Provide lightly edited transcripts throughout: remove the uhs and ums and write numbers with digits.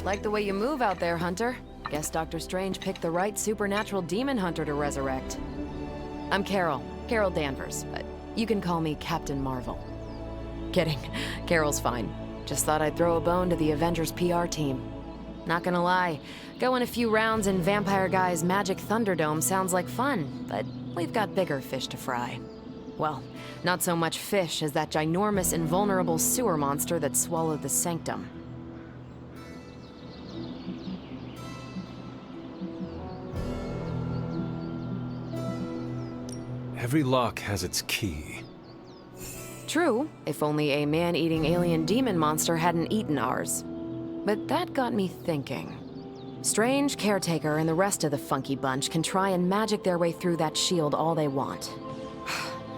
Like the way you move out there, Hunter. Guess Dr. Strange picked the right supernatural demon hunter to resurrect. I'm Carol. Carol Danvers. You can call me Captain Marvel. Kidding. Carol's fine. Just thought I'd throw a bone to the Avengers PR team. Not gonna lie, going a few rounds in Vampire Guy's Magic Thunderdome sounds like fun, but we've got bigger fish to fry. Well, not so much fish as that ginormous invulnerable sewer monster that swallowed the Sanctum. Every lock has its key. True, if only a man-eating alien demon monster hadn't eaten ours. But that got me thinking. Strange, Caretaker, and the rest of the funky bunch can try and magic their way through that shield all they want.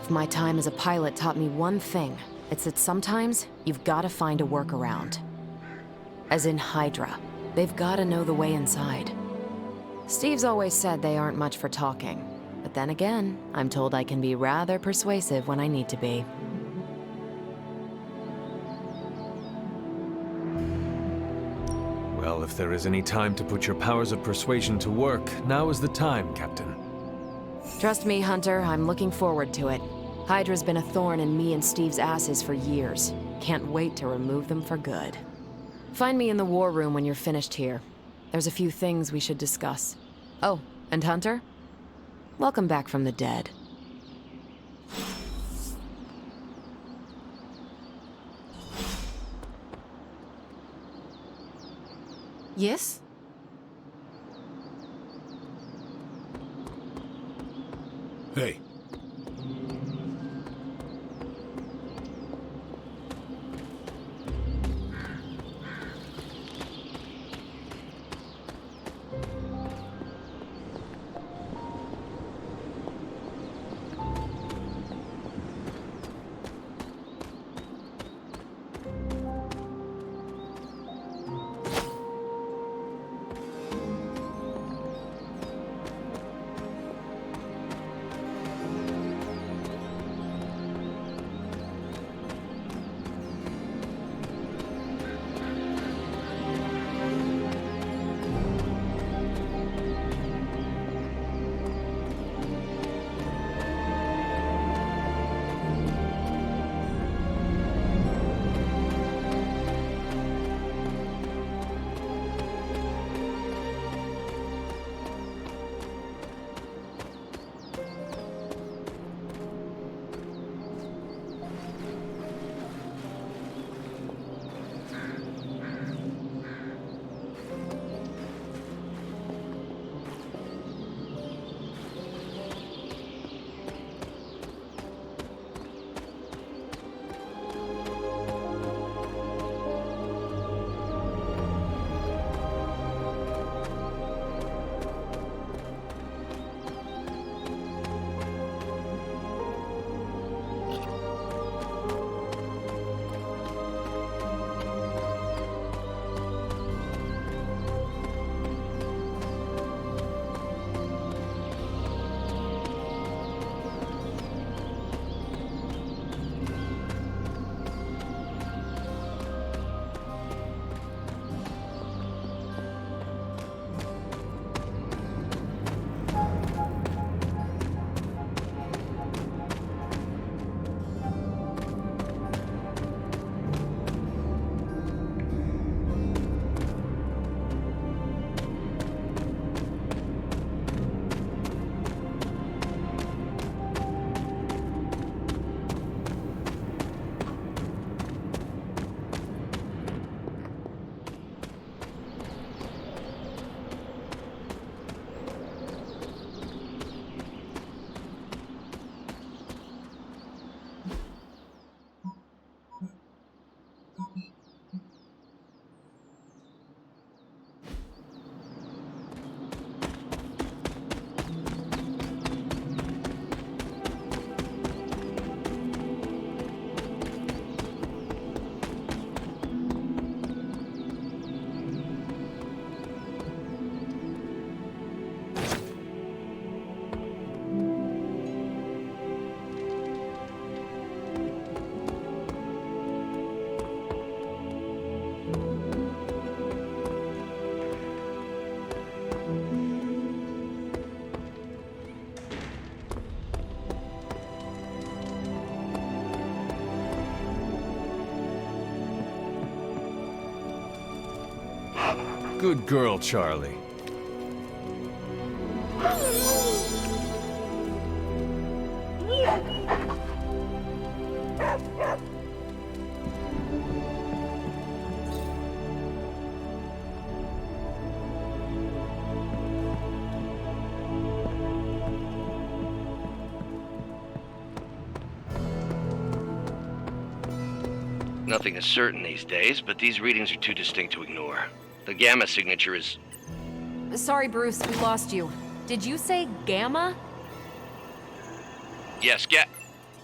If my time as a pilot taught me one thing, it's that sometimes you've got to find a workaround. As in Hydra, they've got to know the way inside. Steve's always said they aren't much for talking. But then again, I'm told I can be rather persuasive when I need to be. Well, if there is any time to put your powers of persuasion to work, now is the time, Captain. Trust me, Hunter, I'm looking forward to it. Hydra's been a thorn in me and Steve's asses for years. Can't wait to remove them for good. Find me in the war room when you're finished here. There's a few things we should discuss. Oh, and Hunter? Welcome back from the dead. Yes? Hey. Good girl, Charlie. Nothing is certain these days, but these readings are too distinct to ignore. The gamma signature is... Sorry, Bruce, we lost you. Did you say Gamma? Yes,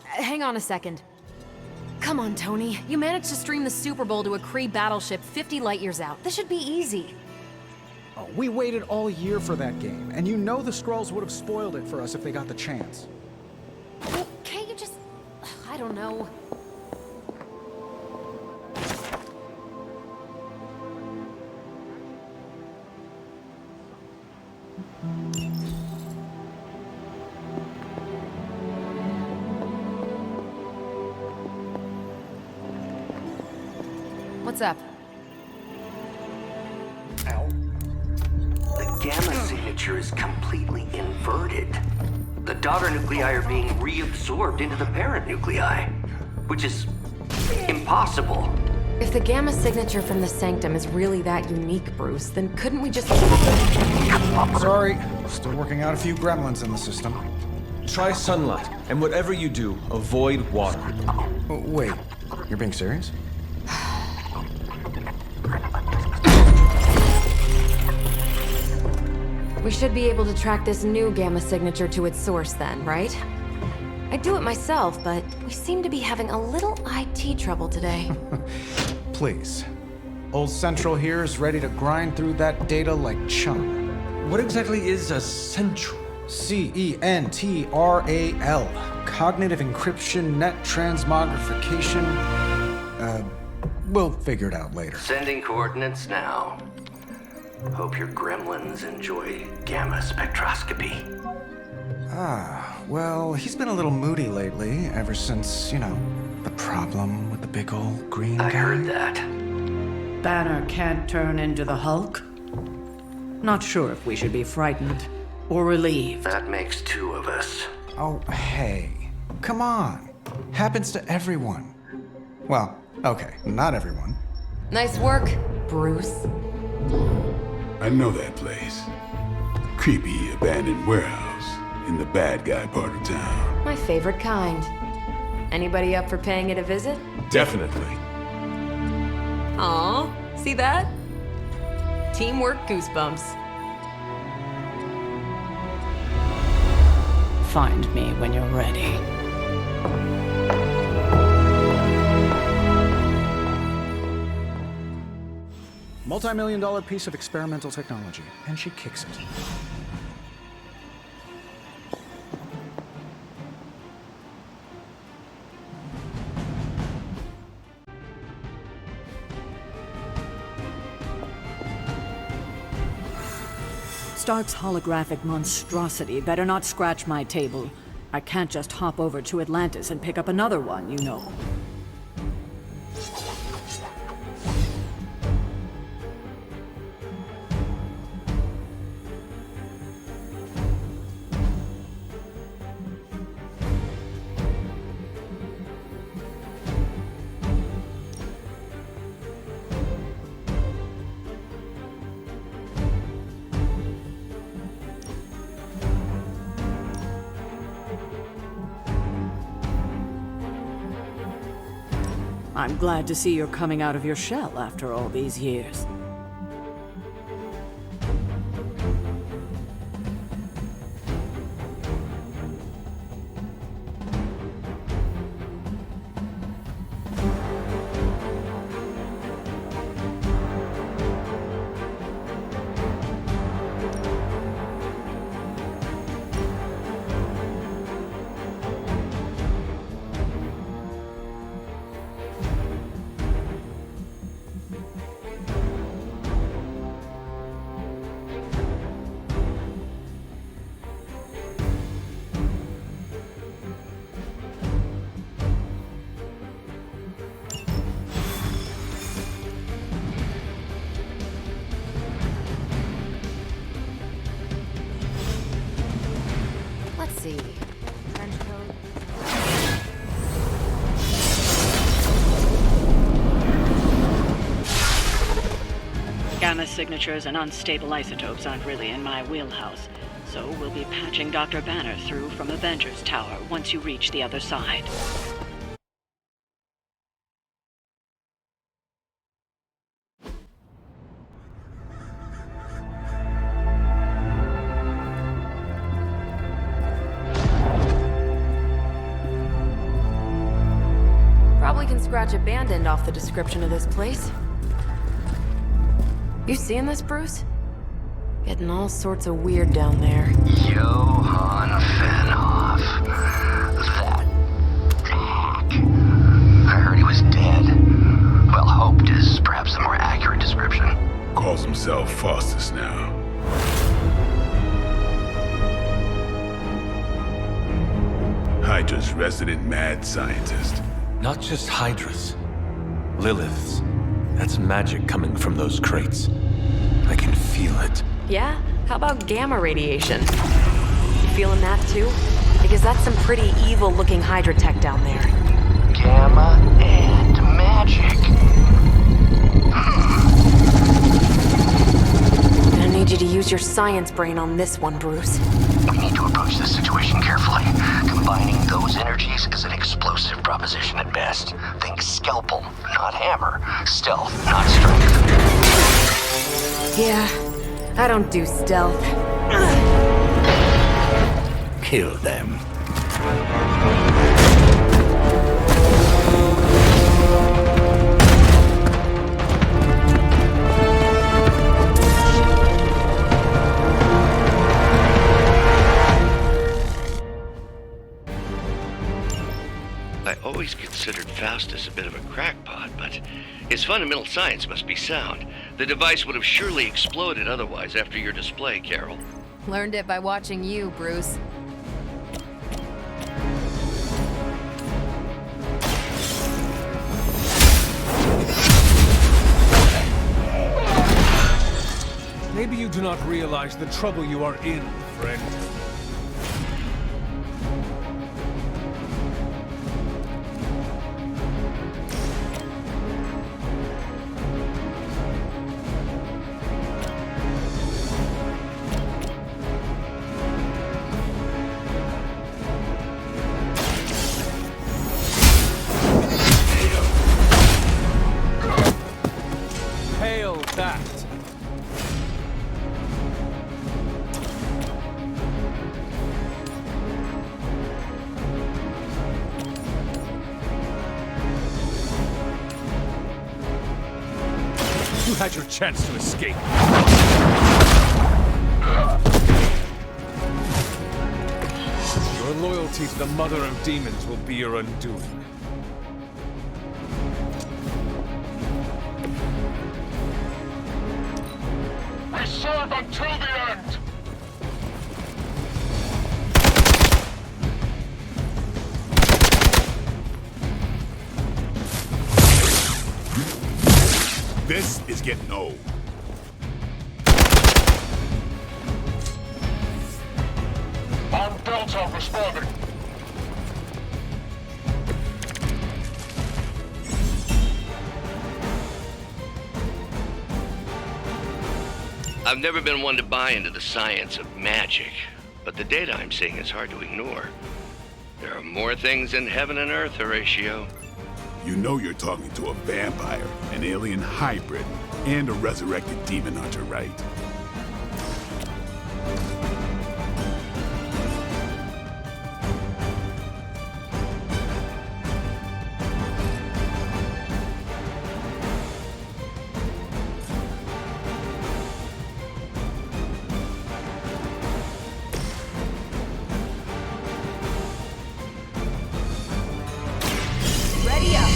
Hang on a second. Come on, Tony. You managed to stream the Super Bowl to a Kree battleship 50 light years out. This should be easy. Oh, we waited all year for that game, and you know the Skrulls would have spoiled it for us if they got the chance. Well, can't you just... I don't know. What's up? The gamma signature is completely inverted. The daughter nuclei are being reabsorbed into the parent nuclei, which is impossible. If the Gamma signature from the Sanctum is really that unique, Bruce, then couldn't we just... Sorry, still working out a few gremlins in the system. Try sunlight, and whatever you do, avoid water. Oh, wait, you're being serious? We should be able to track this new Gamma signature to its source then, right? I'd do it myself, but we seem to be having a little IT trouble today. Please. Old Central here is ready to grind through that data like chum. What exactly is a central? CENTRAL. Cognitive encryption, net transmogrification. We'll figure it out later. Sending coordinates now. Hope your gremlins enjoy gamma spectroscopy. Well, he's been a little moody lately, ever since, the problem with the big old green guy. I heard that. Banner can't turn into the Hulk? Not sure if we should be frightened or relieved. That makes two of us. Oh, hey. Come on. Happens to everyone. Well, okay, not everyone. Nice work, Bruce. I know that place. Creepy abandoned warehouse in the bad guy part of town. My favorite kind. Anybody up for paying it a visit? Definitely. Aw, see that? Teamwork goosebumps. Find me when you're ready. Multi-million-dollar piece of experimental technology, and she kicks it. Stark's holographic monstrosity better not scratch my table. I can't just hop over to Atlantis and pick up another one, you know. I'm glad to see you're coming out of your shell after all these years. see. Trench coat. Gamma signatures and unstable isotopes aren't really in my wheelhouse, so we'll be patching Dr. Banner through from Avengers Tower once you reach the other side. Probably can scratch abandoned off the description of this place. You seeing this, Bruce? Getting all sorts of weird down there. Johann Fenhoff. That hack. I heard he was dead. Well, hoped is perhaps a more accurate description. Calls himself Faustus now. Hydra's resident mad scientist. Not just Hydras. Liliths. That's magic coming from those crates. I can feel it. Yeah? How about gamma radiation? You feeling that too? Because that's some pretty evil-looking Hydra tech down there. Gamma and magic. Gonna need you to use your science brain on this one, Bruce. We need to approach this situation carefully. Combining those energies is an explosive proposition at best. Think scalpel, not hammer. Stealth, not strength. Yeah, I don't do stealth. Kill them. I always considered Faustus a bit of a crackpot, but his fundamental science must be sound. The device would have surely exploded otherwise after your display, Carol. Learned it by watching you, Bruce. Maybe you do not realize the trouble you are in, friend. Hail that! You had your chance to escape. Your loyalty to the Mother of Demons will be your undoing. We serve until the end! This is getting old. On Delta responding. I've never been one to buy into the science of magic, but the data I'm seeing is hard to ignore. There are more things in heaven and earth, Horatio. You know you're talking to a vampire, an alien hybrid, and a resurrected demon hunter, right? Ready up!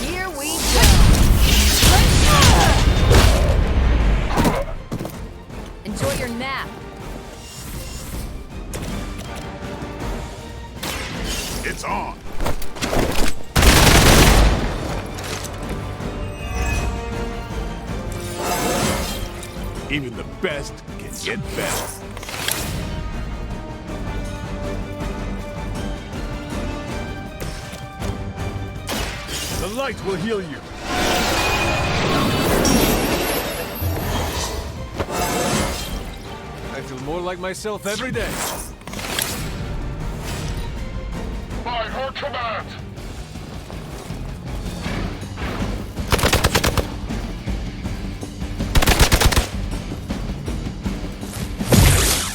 Here we go! Enjoy your nap. It's on! Even the best can get better. The light will heal you. I feel more like myself every day. By her command!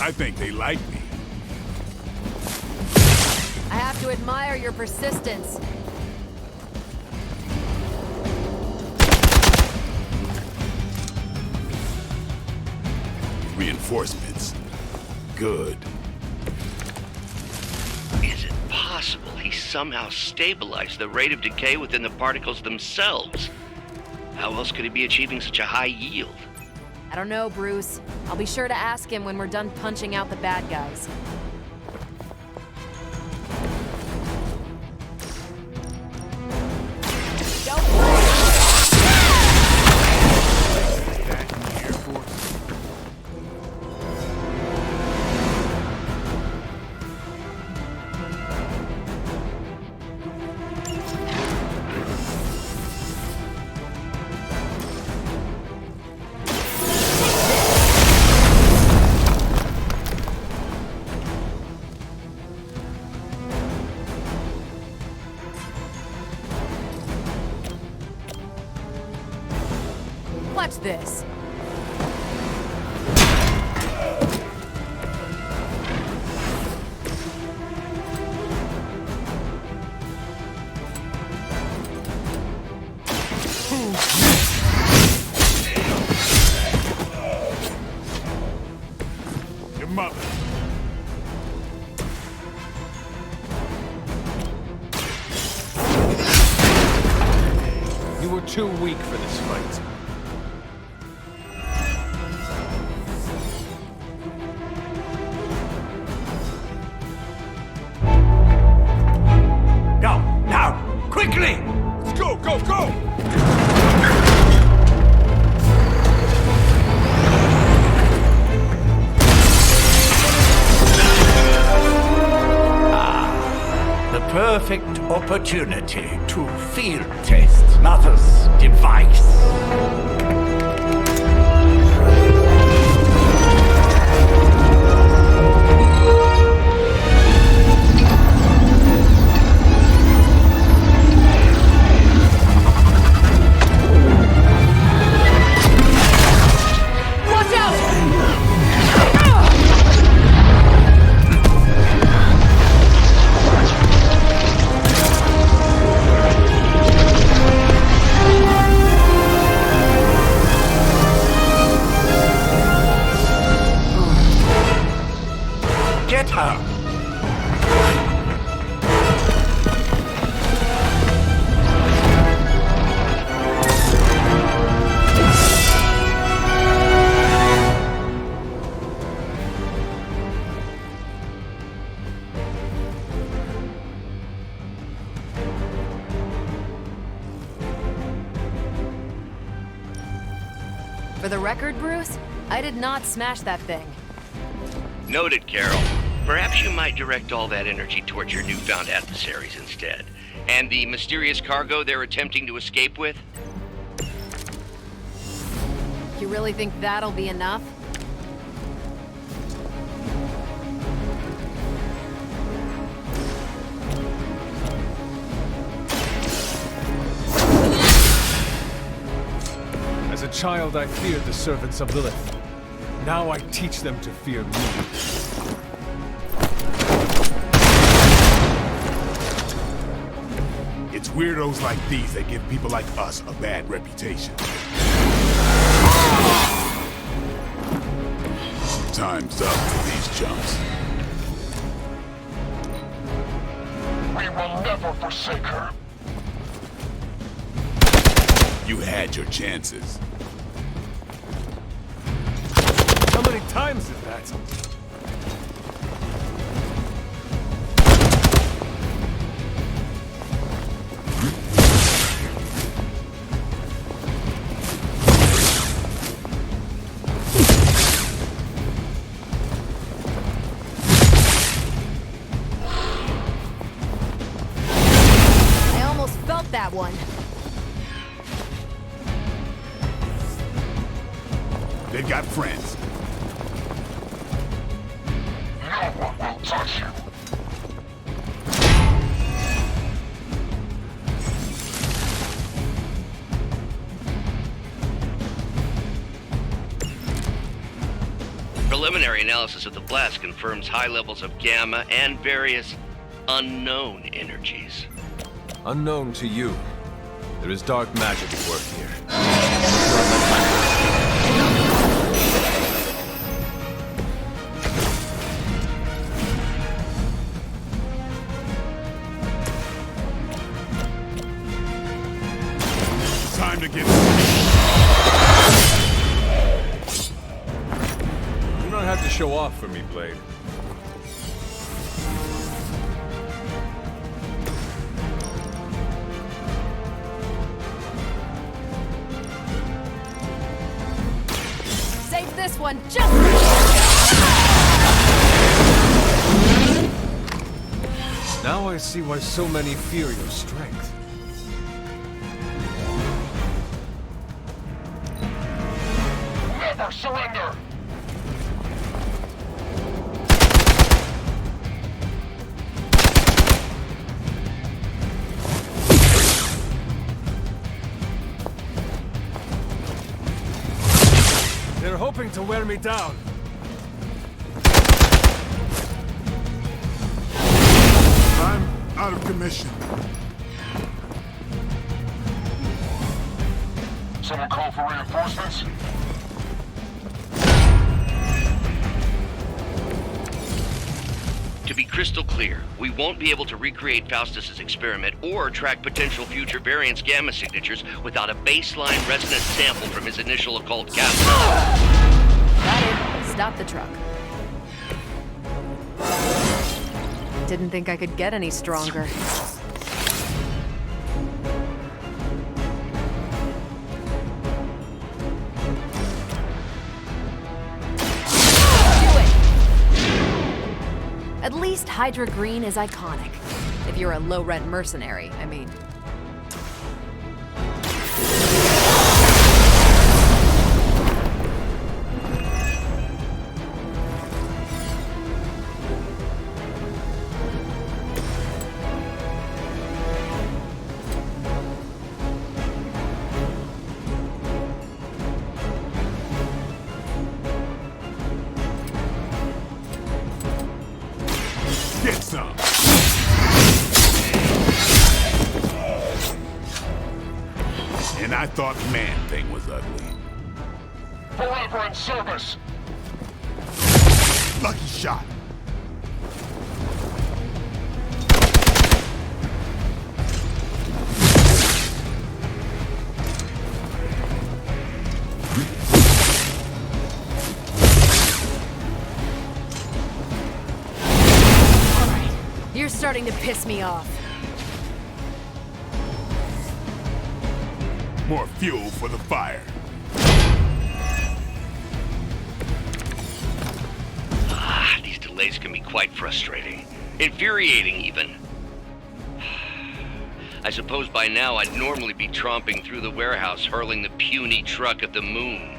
I think they like me. I have to admire your persistence. Reinforcements. Good. Is it possible he somehow stabilized the rate of decay within the particles themselves? How else could he be achieving such a high yield? I don't know, Bruce. I'll be sure to ask him when we're done punching out the bad guys. Watch this. Your mother. You were too weak for this fight. Go! Now! Quickly! Let's go, go, go! The perfect opportunity to field test Mother's device. Watch out! Get her! For the record, Bruce, I did not smash that thing. Noted, Carol. Perhaps you might direct all that energy towards your newfound adversaries instead. And the mysterious cargo they're attempting to escape with? You really think that'll be enough? As a child, I feared the servants of Lilith. Now I teach them to fear me. It's weirdos like these that give people like us a bad reputation. Time's up for these chumps. We will never forsake her. You had your chances. How many times is that? that one. They've got friends. No one will touch you. Preliminary analysis of the blast confirms high levels of gamma and various unknown energies. Unknown to you. There is dark magic at work here. Time to get... You don't have to show off for me, Blade. Save this one just Now I see why so many fear your strength. Never surrender! They're hoping to wear me down. I'm out of commission. Someone call for reinforcements? To be crystal clear, we won't be able to recreate Faustus's experiment or track potential future variants' gamma signatures without a baseline resonance sample from his initial occult capsule. got it. Stop the truck. Didn't think I could get any stronger. At least Hydra Green is iconic. If you're a low-rent mercenary, I mean. Get some. And I thought Man-Thing was ugly. Forever in service! Lucky shot. You're starting to piss me off. More fuel for the fire. These delays can be quite frustrating. Infuriating, even. I suppose by now I'd normally be tromping through the warehouse hurling the puny truck at the moon.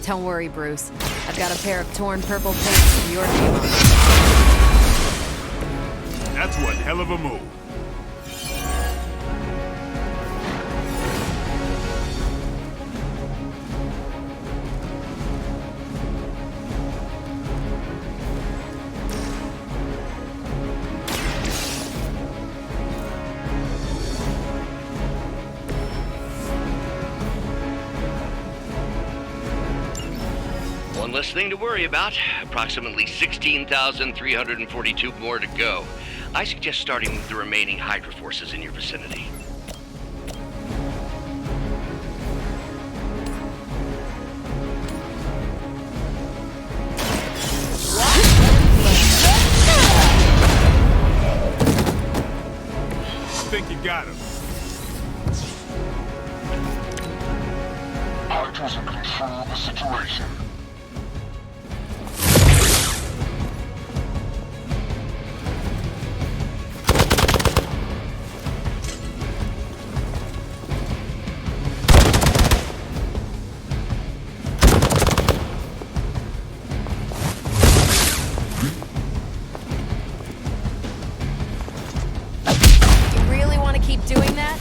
Don't worry, Bruce. I've got a pair of torn purple plates with your name on them. That's one hell of a move. One less thing to worry about. Approximately 16,342 more to go. I suggest starting with the remaining Hydra forces in your vicinity. I think you got him. Hydra's in control of the situation. keep doing that?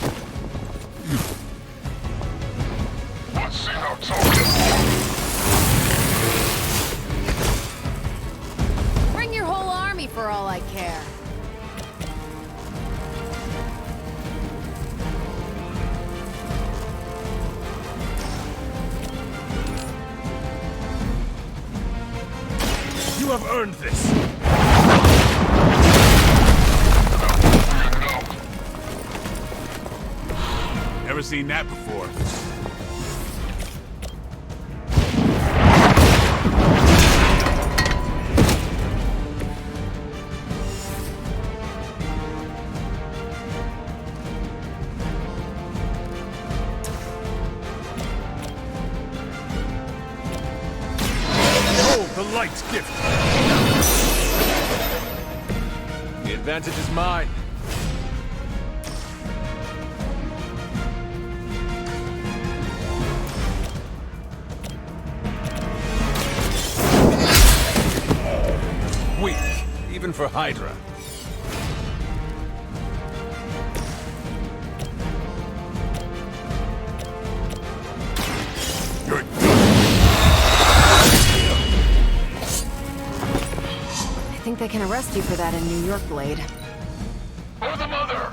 Let's see how tough you are. Bring your whole army for all I care. You have earned this! Never seen that before. Behold the light's gift! The advantage is mine. Weak, even for Hydra. You're I think they can arrest you for that in New York, Blade. For the mother!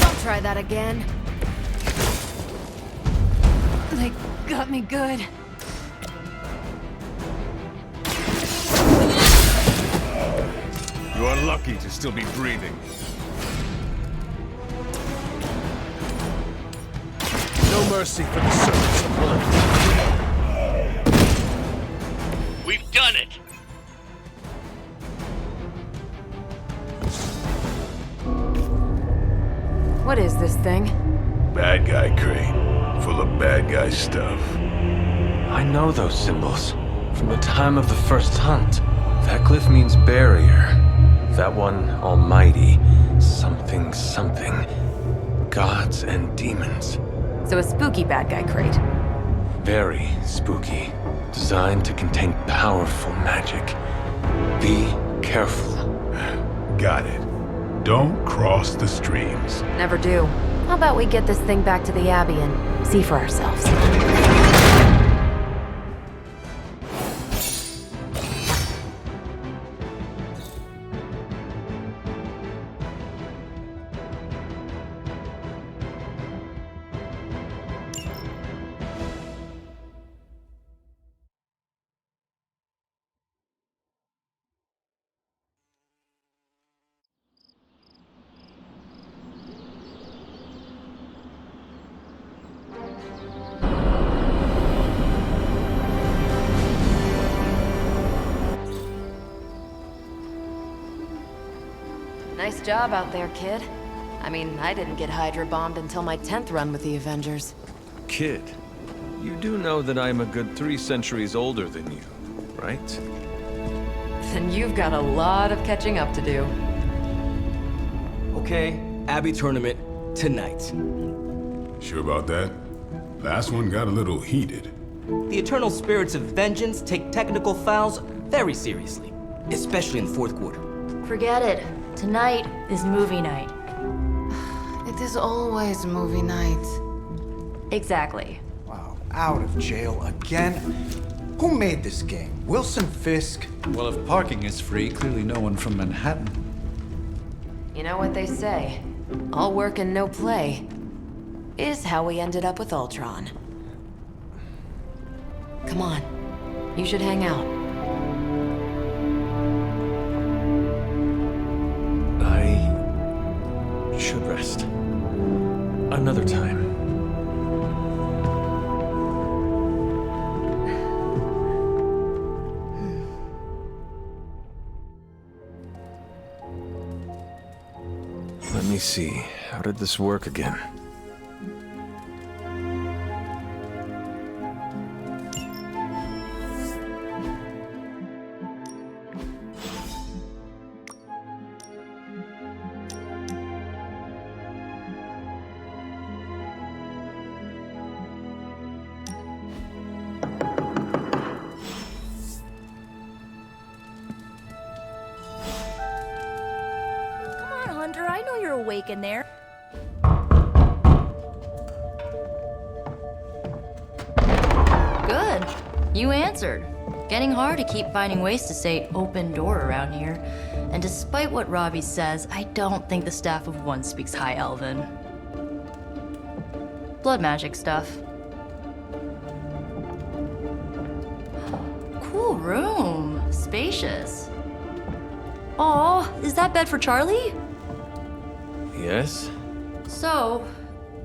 Don't try that again. They got me good. You are lucky to still be breathing. No mercy for the servants of Lilith. We've done it! What is this thing? bad guy crate, full of bad guy stuff. I know those symbols from the time of the first hunt. That glyph means barrier. That one, almighty. Something, something. Gods and demons. So a spooky bad guy crate. Very spooky. Designed to contain powerful magic. Be careful. Got it. Don't cross the streams. Never do. How about we get this thing back to the Abbey and see for ourselves? Nice job out there, kid. I mean, I didn't get Hydra bombed until my 10th run with the Avengers. Kid, you do know that I'm a good 3 centuries older than you, right? Then you've got a lot of catching up to do. Okay, Abbey tournament tonight. Sure about that? Last one got a little heated. The Eternal Spirits of Vengeance take technical fouls very seriously, especially in the fourth quarter. Forget it. Tonight is movie night. It is always movie night. Exactly. Wow, out of jail again? Who made this game? Wilson Fisk? Well, if parking is free, clearly no one from Manhattan. You know what they say? All work and no play is how we ended up with Ultron. Come on. You should hang out. I should rest. Another time. Let me see. How did this work again? awake in there. Good. You answered. Getting hard to keep finding ways to say open door around here. And despite what Robbie says, I don't think the staff of one speaks High Elven. Blood magic stuff. Cool room. Spacious. Aw, is that bed for Charlie? Yes? So,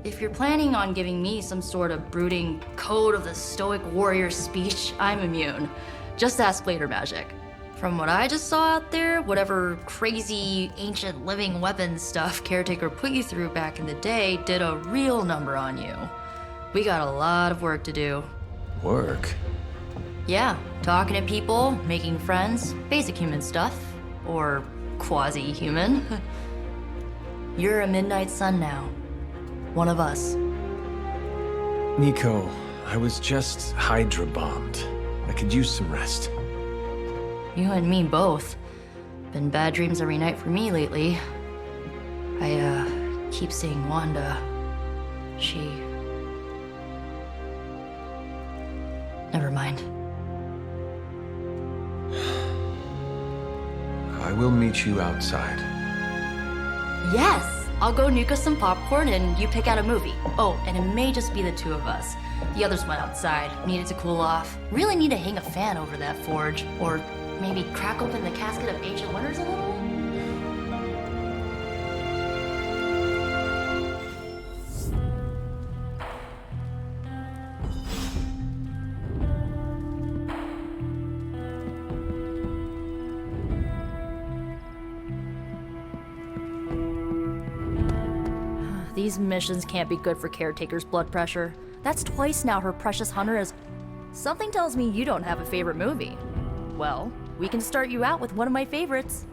if you're planning on giving me some sort of brooding code of the stoic warrior speech, I'm immune. Just ask later, Magic. From what I just saw out there, whatever crazy ancient living weapons stuff Caretaker put you through back in the day did a real number on you. We got a lot of work to do. Work? Yeah, talking to people, making friends, basic human stuff. Or quasi-human. You're a Midnight Sun now. One of us. Nico, I was just Hydra bombed. I could use some rest. You and me both. Been bad dreams every night for me lately. I, keep seeing Wanda. She... Never mind. I will meet you outside. Yes! I'll go nuke us some popcorn and you pick out a movie. Oh, and it may just be the two of us. The others went outside, needed to cool off. Really need to hang a fan over that forge. Or maybe crack open the casket of ancient wonders a little? These missions can't be good for Caretaker's blood pressure. That's twice now her precious hunter has... Something tells me you don't have a favorite movie. Well, we can start you out with one of my favorites.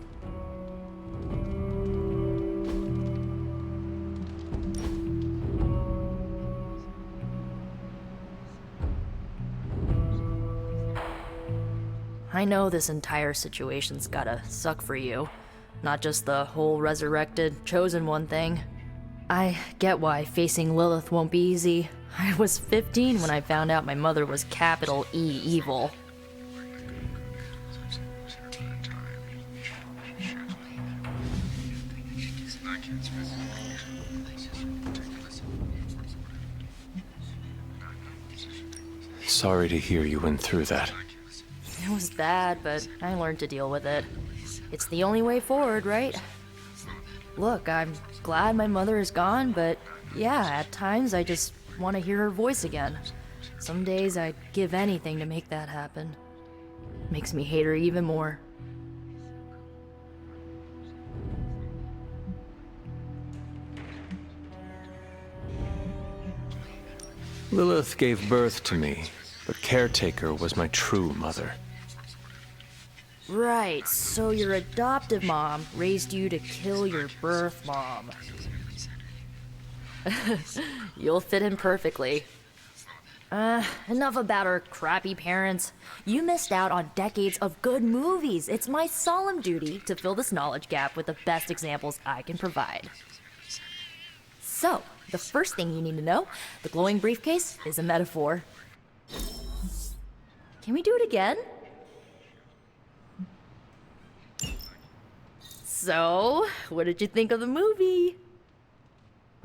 I know this entire situation's gotta suck for you. Not just the whole resurrected, chosen one thing. I get why facing Lilith won't be easy. I was 15 when I found out my mother was capital E evil. Sorry to hear you went through that. It was bad, but I learned to deal with it. It's the only way forward, right? Look, I'm glad my mother is gone, but yeah, at times I just want to hear her voice again. Some days I'd give anything to make that happen. Makes me hate her even more. Lilith gave birth to me, but Caretaker was my true mother. Right, so your adoptive mom raised you to kill your birth mom. You'll fit in perfectly. Enough about our crappy parents. You missed out on decades of good movies. It's my solemn duty to fill this knowledge gap with the best examples I can provide. So, the first thing you need to know, the glowing briefcase is a metaphor. Can we do it again? So, what did you think of the movie?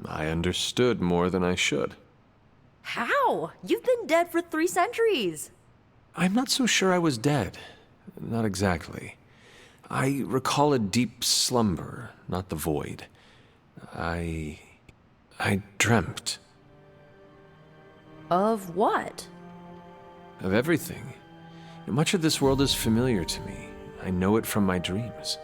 I understood more than I should. How? You've been dead for 3 centuries. I'm not so sure I was dead. Not exactly. I recall a deep slumber, not the void. I dreamt. Of what? Of everything. Much of this world is familiar to me. I know it from my dreams.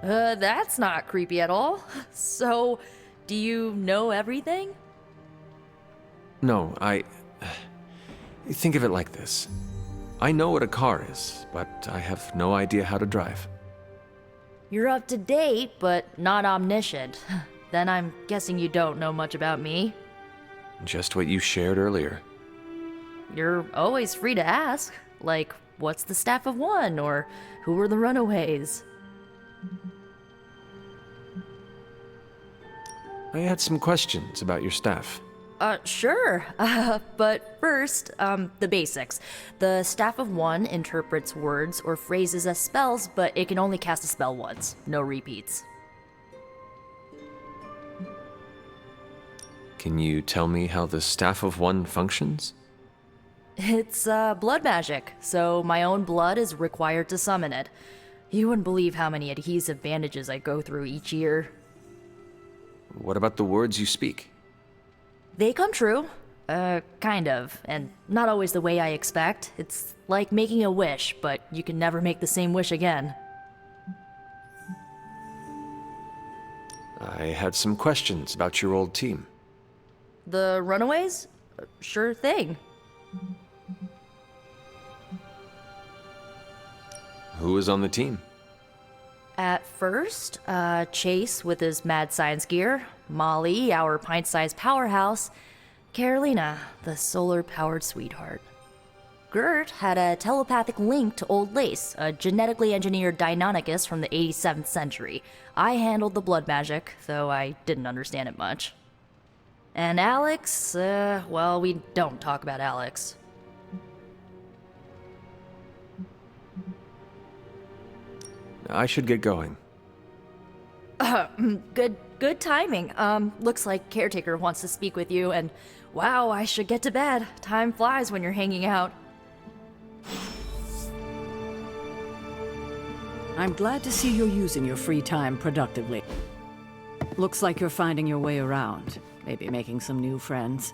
That's not creepy at all. So, do you know everything? No, think of it like this. I know what a car is, but I have no idea how to drive. You're up to date, but not omniscient. Then I'm guessing you don't know much about me. Just what you shared earlier. You're always free to ask. Like, what's the Staff of One? Or who were the Runaways? I had some questions about your staff. Sure. But first, the basics. The Staff of One interprets words or phrases as spells, but it can only cast a spell once. No repeats. Can you tell me how the Staff of One functions? It's, blood magic, so my own blood is required to summon it. You wouldn't believe how many adhesive bandages I go through each year. What about the words you speak? They come true. Kind of. And not always the way I expect. It's like making a wish, but you can never make the same wish again. I had some questions about your old team. The Runaways? Sure thing. Who was on the team? At first, Chase with his mad science gear, Molly, our pint-sized powerhouse, Carolina, the solar-powered sweetheart. Gert had a telepathic link to Old Lace, a genetically engineered Deinonychus from the 87th century. I handled the blood magic, though I didn't understand it much. And Alex, well, we don't talk about Alex. I should get going. Good timing. Looks like Caretaker wants to speak with you, and wow, I should get to bed. Time flies when you're hanging out. I'm glad to see you're using your free time productively. Looks like you're finding your way around, maybe making some new friends.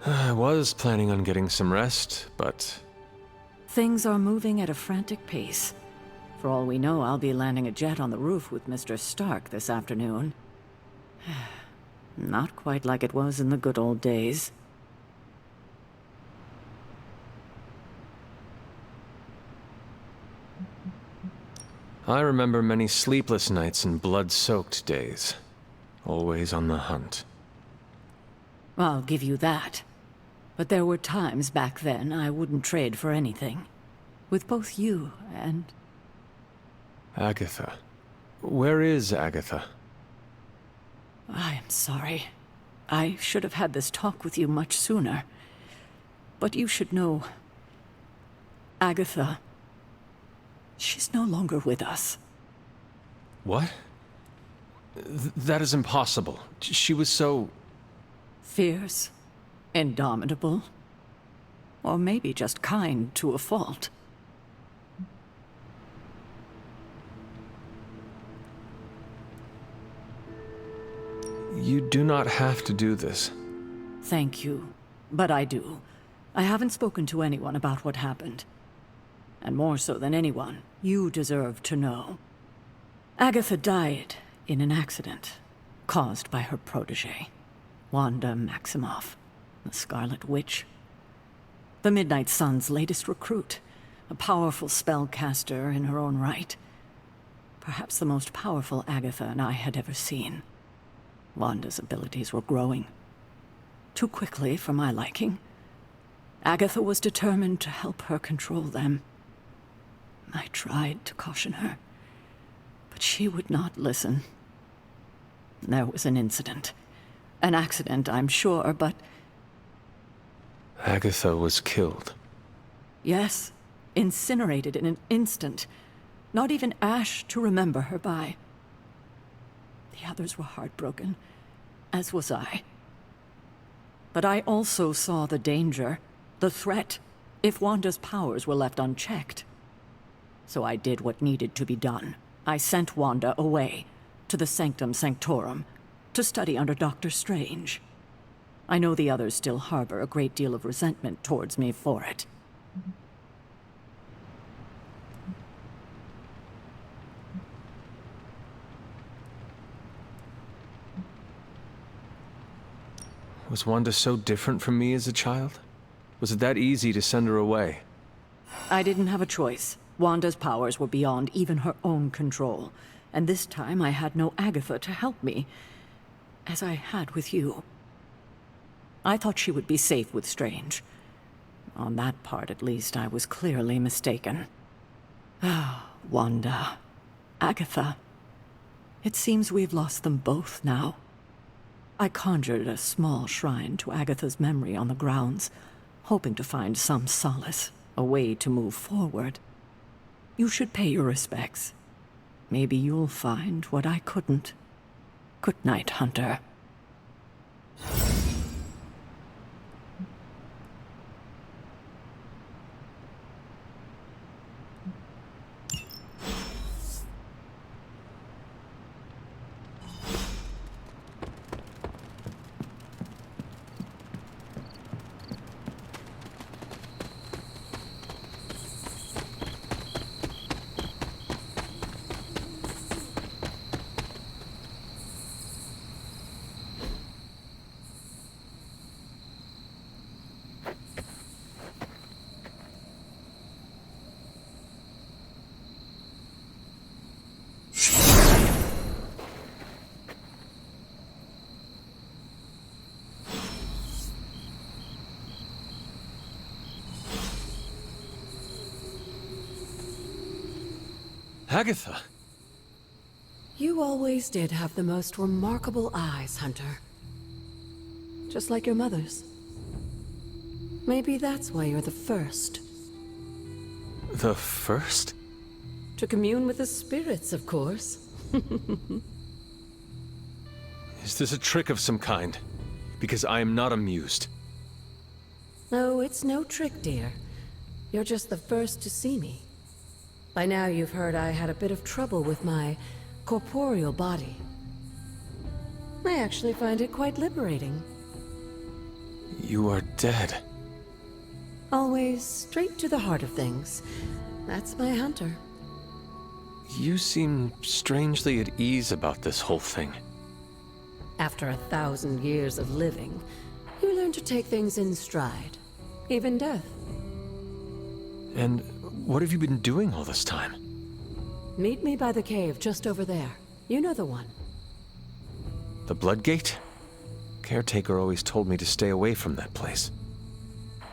I was planning on getting some rest, but... Things are moving at a frantic pace. For all we know, I'll be landing a jet on the roof with Mr. Stark this afternoon. Not quite like it was in the good old days. I remember many sleepless nights and blood-soaked days. Always on the hunt. I'll give you that. But there were times back then I wouldn't trade for anything. With both you and... Agatha. Where is Agatha? I am sorry. I should have had this talk with you much sooner. But you should know... Agatha... She's no longer with us. What? That is impossible. She was so... Fierce. Indomitable. Or maybe just kind to a fault. You do not have to do this. Thank you. But I do. I haven't spoken to anyone about what happened. And more so than anyone, you deserve to know. Agatha died in an accident caused by her protege, Wanda Maximoff, the Scarlet Witch. The Midnight Sun's latest recruit, a powerful spellcaster in her own right. Perhaps the most powerful Agatha and I had ever seen. Wanda's abilities were growing. Too quickly for my liking. Agatha was determined to help her control them. I tried to caution her, but she would not listen. There was an incident. An accident, I'm sure, but... Agatha was killed. Yes, incinerated in an instant. Not even ash to remember her by. The others were heartbroken, as was I. But I also saw the danger, the threat, if Wanda's powers were left unchecked. So I did what needed to be done. I sent Wanda away, to the Sanctum Sanctorum, to study under Dr. Strange. I know the others still harbor a great deal of resentment towards me for it. Was Wanda so different from me as a child? Was it that easy to send her away? I didn't have a choice. Wanda's powers were beyond even her own control. And this time I had no Agatha to help me, as I had with you. I thought she would be safe with Strange. On that part, at least, I was clearly mistaken. Ah, Wanda. Agatha. It seems we've lost them both now. I conjured a small shrine to Agatha's memory on the grounds, hoping to find some solace, a way to move forward. You should pay your respects. Maybe you'll find what I couldn't. Good night, Hunter. Agatha! You always did have the most remarkable eyes, Hunter. Just like your mother's. Maybe that's why you're the first. The first? To commune with the spirits, of course. Is this a trick of some kind? Because I am not amused. No, it's no trick, dear. You're just the first to see me. By now you've heard I had a bit of trouble with my corporeal body. I actually find it quite liberating. You are dead. Always straight to the heart of things. That's my Hunter. You seem strangely at ease about this whole thing. After 1,000 years of living, you learn to take things in stride. Even death. And what have you been doing all this time? Meet me by the cave just over there. You know the one. The Bloodgate? Caretaker always told me to stay away from that place.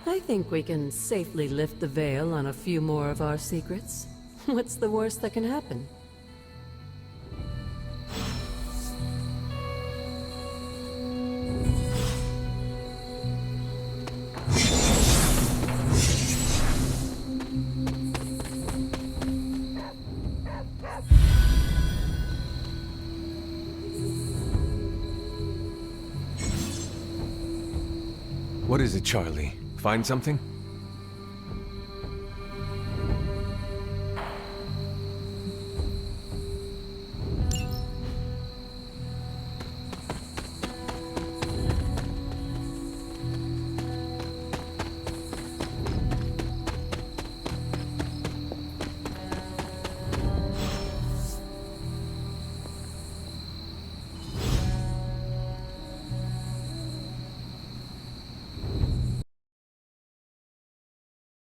I think we can safely lift the veil on a few more of our secrets. What's the worst that can happen? What is it, Charlie? Find something?